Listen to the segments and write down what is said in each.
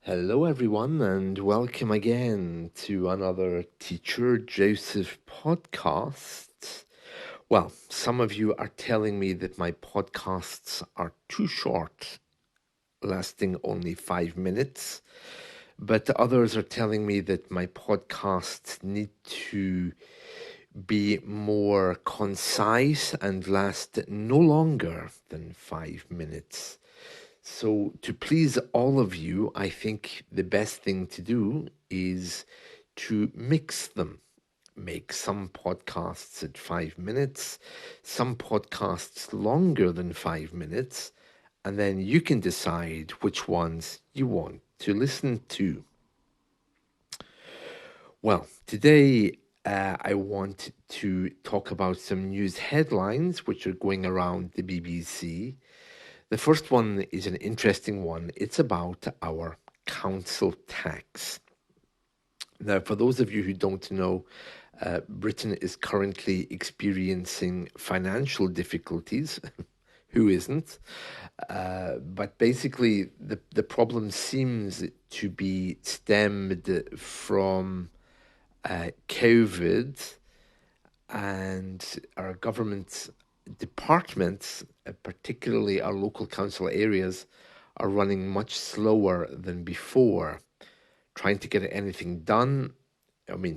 Hello, everyone, and welcome again to another Teacher Joseph podcast. Well, some of you are telling me that my podcasts are too short, lasting only 5 minutes, but others are telling me that my podcasts need to be more concise and last no longer than 5 minutes. So, to please all of you, I think the best thing to do is to mix them. Make some podcasts at 5 minutes, some podcasts longer than 5 minutes, and then you can decide which ones you want to listen to. Well, today I want to talk about some news headlines which are going around the BBC. The first one is an interesting one. It's about our council tax. Now, for those of you who don't know, Britain is currently experiencing financial difficulties. Who isn't? But basically, the problem seems to be stemmed from COVID, and our government departments, particularly our local council areas, are running much slower than before. Trying to get anything done,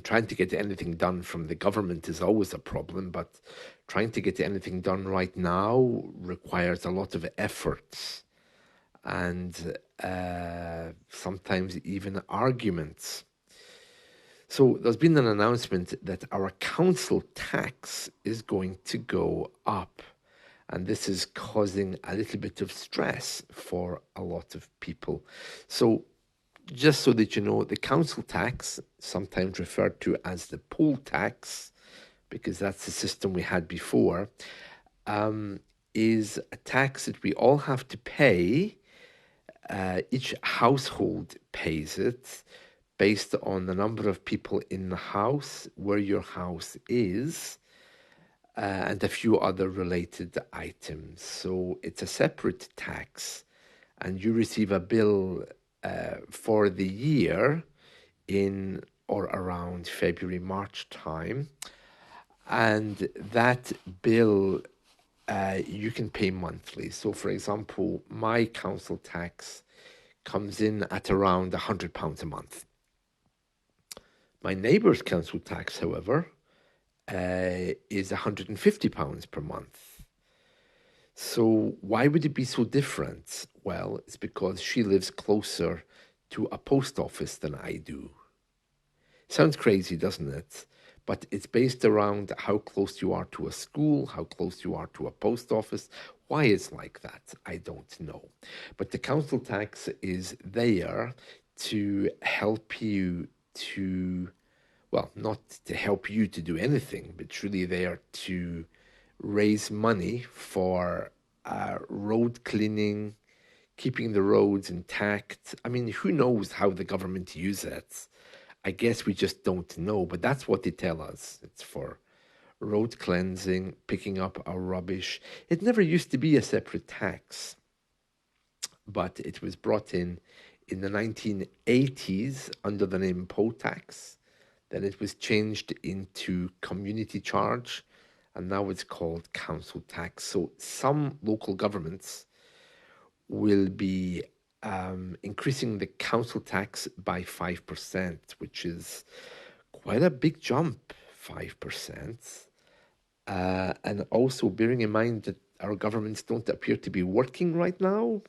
trying to get anything done from the government is always a problem, but trying to get anything done right now requires a lot of efforts and sometimes even arguments. So there's been an announcement that our council tax is going to go up. And this is causing a little bit of stress for a lot of people. So just so that you know, the council tax, sometimes referred to as the poll tax, because that's the system we had before, is a tax that we all have to pay. Each household pays it based on the number of people in the house, where your house is, and a few other related items. So it's a separate tax, and you receive a bill for the year in or around February, March time. And that bill you can pay monthly. So, for example, my council tax comes in at around £100 a month. My neighbour's council tax, however, is £150 per month. So why would it be so different? Well, it's because she lives closer to a post office than I do. Sounds crazy, doesn't it? But it's based around how close you are to a school, how close you are to a post office. Why it's like that, I don't know. But the council tax is there to help you to, well, not to help you to do anything, but really there to raise money for road cleaning, keeping the roads intact. I mean, who knows how the government use it? I guess we just don't know, but that's what they tell us. It's for road cleansing, picking up our rubbish. It never used to be a separate tax, but it was brought in the 1980s under the name poll tax. Then it was changed into community charge, and now it's called council tax. So some local governments will be increasing the council tax by 5%, which is quite a big jump, 5%. And also bearing in mind that our governments don't appear to be working right now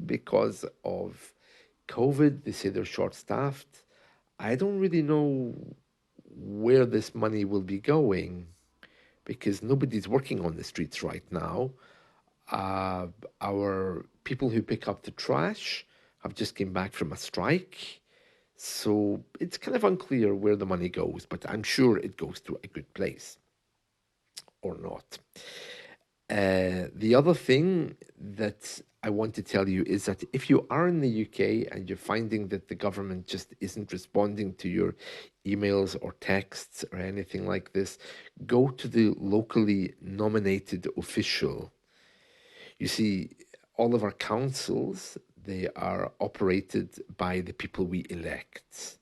because of COVID. They say they're short staffed. I don't really know where this money will be going because nobody's working on the streets right now. Our people who pick up the trash have just came back from a strike. So it's kind of unclear where the money goes, but I'm sure it goes to a good place or not. The other thing that I want to tell you is that if you are in the UK and you're finding that the government just isn't responding to your emails or texts or anything like this, go to the locally nominated official. You see, all of our councils, they are operated by the people we elect.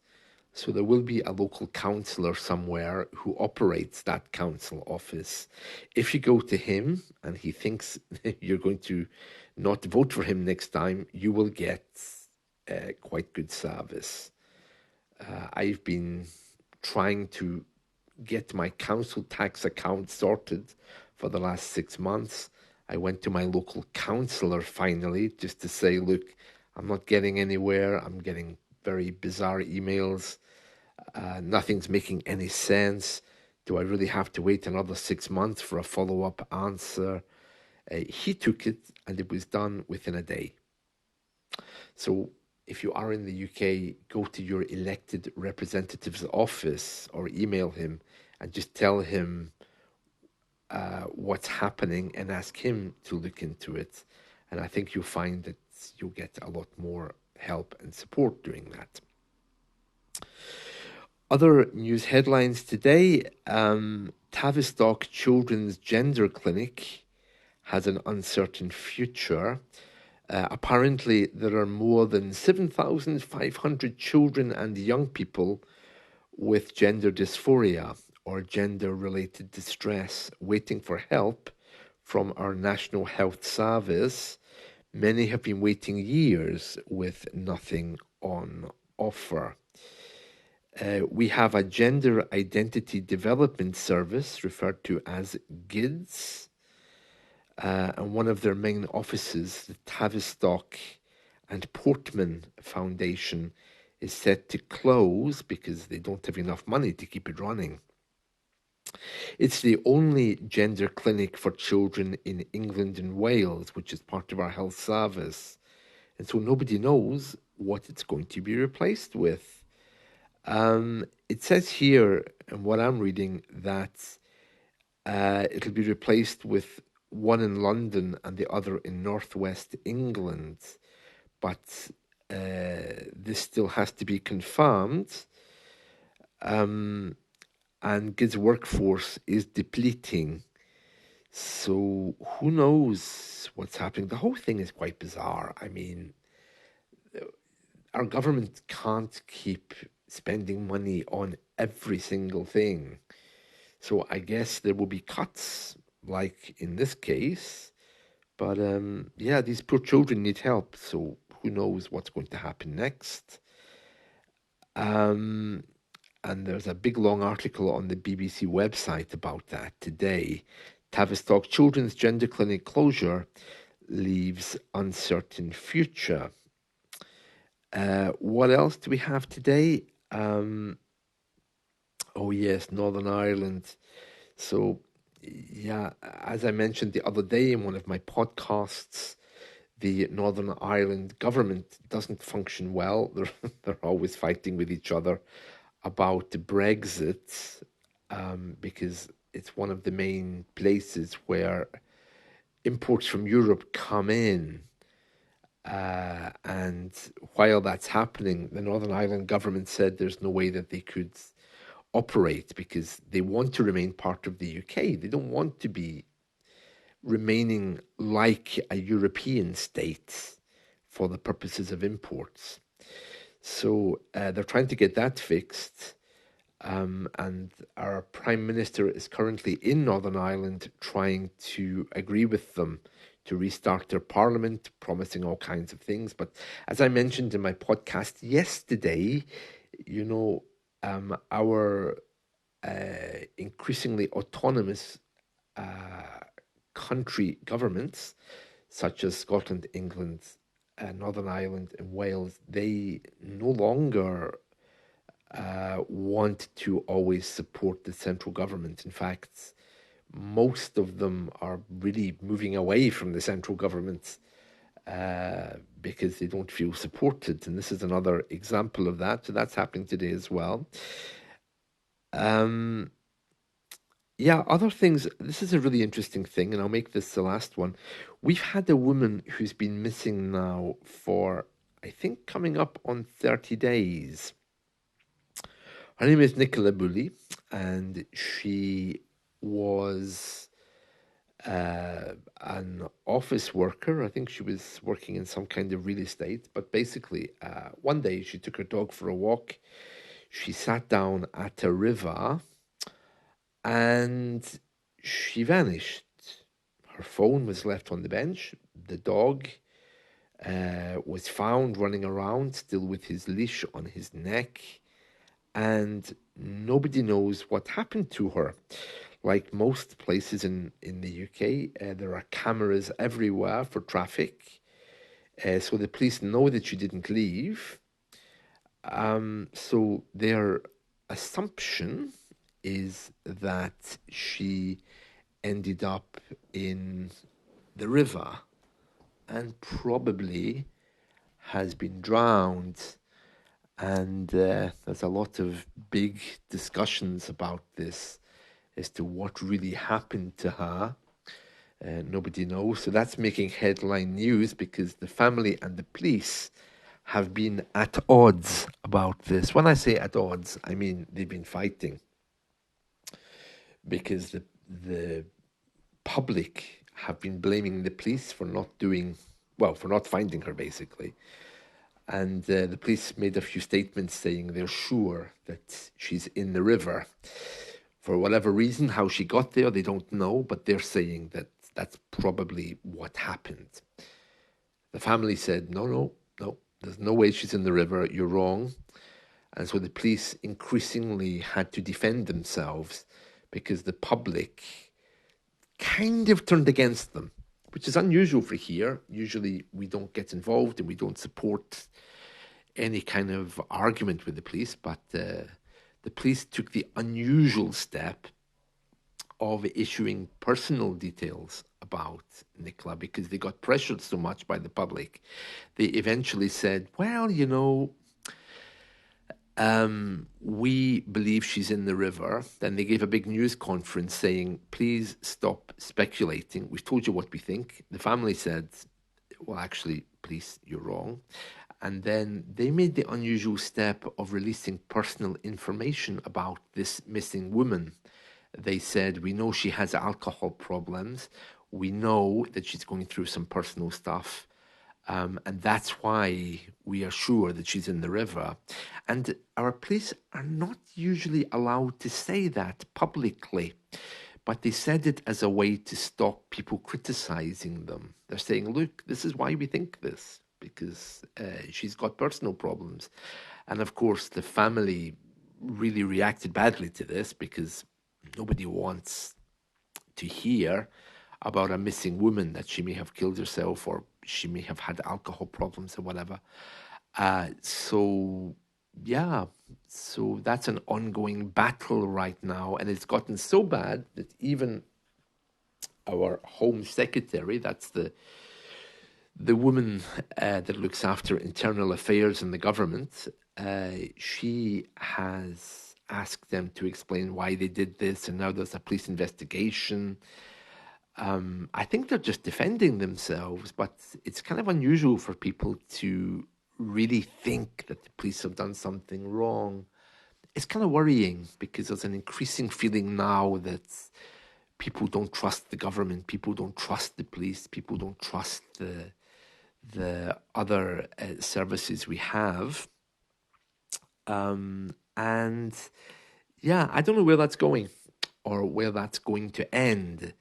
So there will be a local councillor somewhere who operates that council office. If you go to him and he thinks you're going to not vote for him next time, you will get quite good service. I've been trying to get my council tax account sorted for the last 6 months. I went to my local councillor finally just to say, look, I'm not getting anywhere. I'm getting very bizarre emails. Nothing's making any sense. Do I really have to wait another 6 months for a follow-up answer? He took it and it was done within a day. So if you are in the UK, go to your elected representative's office or email him and just tell him what's happening and ask him to look into it. And I think you'll find that you'll get a lot more help and support doing that. Other news headlines today, Tavistock Children's Gender Clinic has an uncertain future. Apparently, there are more than 7,500 children and young people with gender dysphoria or gender-related distress waiting for help from our National Health Service. Many have been waiting years with nothing on offer. We have a gender identity development service referred to as GIDS, and one of their main offices, the Tavistock and Portman Foundation, is set to close because they don't have enough money to keep it running. It's the only gender clinic for children in England and Wales, which is part of our health service. And so nobody knows what it's going to be replaced with. It says here, and what I'm reading, that it'll be replaced with one in London and the other in northwest England. But this still has to be confirmed. And GID's workforce is depleting. So who knows what's happening? The whole thing is quite bizarre. I mean, our government can't keep spending money on every single thing. So I guess there will be cuts, like in this case. But yeah, these poor children need help. So who knows what's going to happen next? And there's a big long article on the BBC website about that today. Tavistock Children's Gender Clinic closure leaves uncertain future. What else do we have today? Oh yes, Northern Ireland. So yeah, as I mentioned the other day in one of my podcasts, the Northern Ireland government doesn't function well. They're always fighting with each other about Brexit, because it's one of the main places where imports from Europe come in. And while that's happening, the Northern Ireland government said there's no way that they could operate because they want to remain part of the UK. They don't want to be remaining like a European state for the purposes of imports. So they're trying to get that fixed. And our Prime Minister is currently in Northern Ireland trying to agree with them to restart their parliament, promising all kinds of things. But as I mentioned in my podcast yesterday, you know, our increasingly autonomous country governments, such as Scotland, England, Northern Ireland, and Wales, they no longer want to always support the central government. In fact, most of them are really moving away from the central government because they don't feel supported. And this is another example of that. So that's happening today as well. Yeah, other things. This is a really interesting thing, and I'll make this the last one. We've had a woman who's been missing now for, I think, coming up on 30 days. Her name is Nicola Bully, and she was an office worker. I think she was working in some kind of real estate. But basically, one day she took her dog for a walk. She sat down at a river and she vanished. Her phone was left on the bench. The dog was found running around, still with his leash on his neck, and nobody knows what happened to her. Like most places in the UK, there are cameras everywhere for traffic. So the police know that she didn't leave. So their assumption is that she ended up in the river and probably has been drowned. And there's a lot of big discussions about this as to what really happened to her. Nobody knows. So that's making headline news because the family and the police have been at odds about this. When I say at odds, I mean they've been fighting because the public have been blaming the police for not doing well, for not finding her, basically. And the police made a few statements saying they're sure that she's in the river. For whatever reason, how she got there, they don't know, but they're saying that that's probably what happened. The family said, no, there's no way she's in the river, you're wrong. And so the police increasingly had to defend themselves because the public kind of turned against them, which is unusual for here. Usually we don't get involved and we don't support any kind of argument with the police, but the police took the unusual step of issuing personal details about Nicola because they got pressured so much by the public. They eventually said, well, we believe she's in the river. Then they gave a big news conference saying, please stop speculating. We've told you what we think. The family said, well, actually, police, you're wrong. And then they made the unusual step of releasing personal information about this missing woman. They said, we know she has alcohol problems. We know that she's going through some personal stuff. And that's why we are sure that she's in the river. And our police are not usually allowed to say that publicly, but they said it as a way to stop people criticizing them. They're saying, look, this is why we think this, because she's got personal problems. And of course, the family really reacted badly to this because nobody wants to hear about a missing woman, that she may have killed herself or she may have had alcohol problems or whatever. So that's an ongoing battle right now. And it's gotten so bad that even our Home Secretary, that's the woman that looks after internal affairs in the government, she has asked them to explain why they did this, and now there's a police investigation. I think they're just defending themselves, but it's kind of unusual for people to really think that the police have done something wrong. It's kind of worrying because there's an increasing feeling now that people don't trust the government, people don't trust the police, people don't trust the other services we have. And yeah, I don't know where that's going or where that's going to end,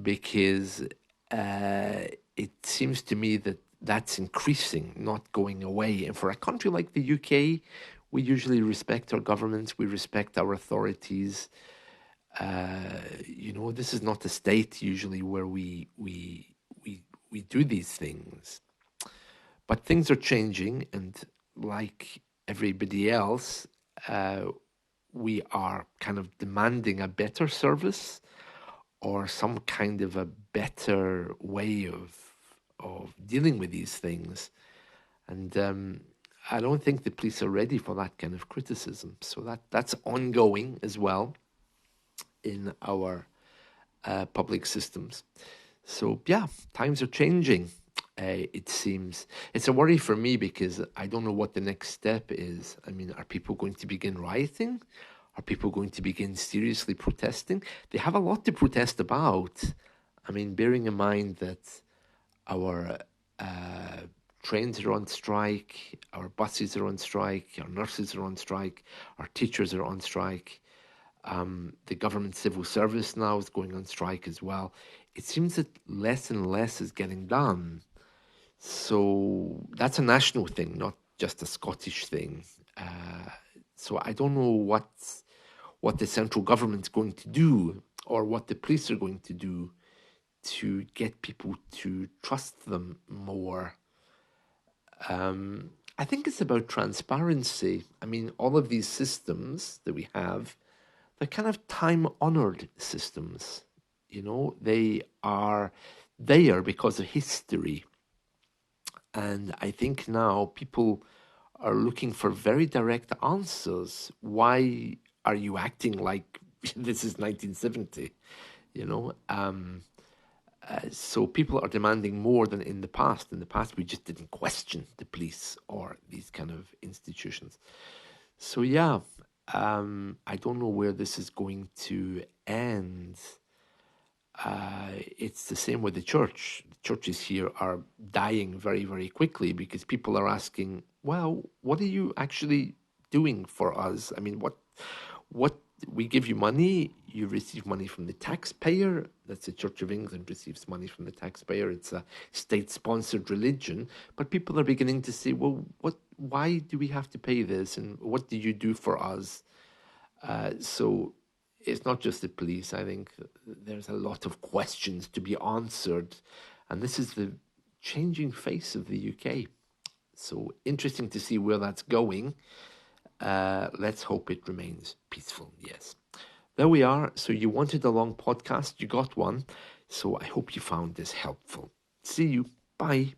because it seems to me that that's increasing, not going away. And for a country like the UK, we usually respect our governments, we respect our authorities. This is not a state usually where we do these things. But things are changing, and like everybody else, we are kind of demanding a better service or some kind of a better way of dealing with these things. And I don't think the police are ready for that kind of criticism. So that's ongoing as well in our public systems. So yeah, times are changing. It seems it's a worry for me because I don't know what the next step is. I mean, are people going to begin rioting? Are people going to begin seriously protesting? They have a lot to protest about. I mean, bearing in mind that our uh, trains are on strike, our buses are on strike, our nurses are on strike, our teachers are on strike. The government civil service now is going on strike as well. It seems that less and less is getting done. So that's a national thing, not just a Scottish thing. Uh, so I don't know what the central government's going to do or what the police are going to do to get people to trust them more. I think it's about transparency. I mean, all of these systems that we have, they're kind of time honored systems. You know, they are there because of history. And I think now people are looking for very direct answers. Why are you acting like this is 1970? You know, so people are demanding more than in the past. In the past, we just didn't question the police or these kind of institutions. So yeah, I don't know where this is going to end. It's the same with the church. The churches here are dying very, very quickly because people are asking, well, what are you actually doing for us? I mean, what we give you money, you receive money from the taxpayer. That's the Church of England receives money from the taxpayer. It's a state-sponsored religion, but people are beginning to say, well, why do we have to pay this, and what do you do for us? So it's not just the police. I think there's a lot of questions to be answered, and this is the changing face of the UK. So interesting to see where that's going. Let's hope it remains peaceful. Yes. There we are. So you wanted a long podcast, you got one. So I hope you found this helpful. See you. Bye.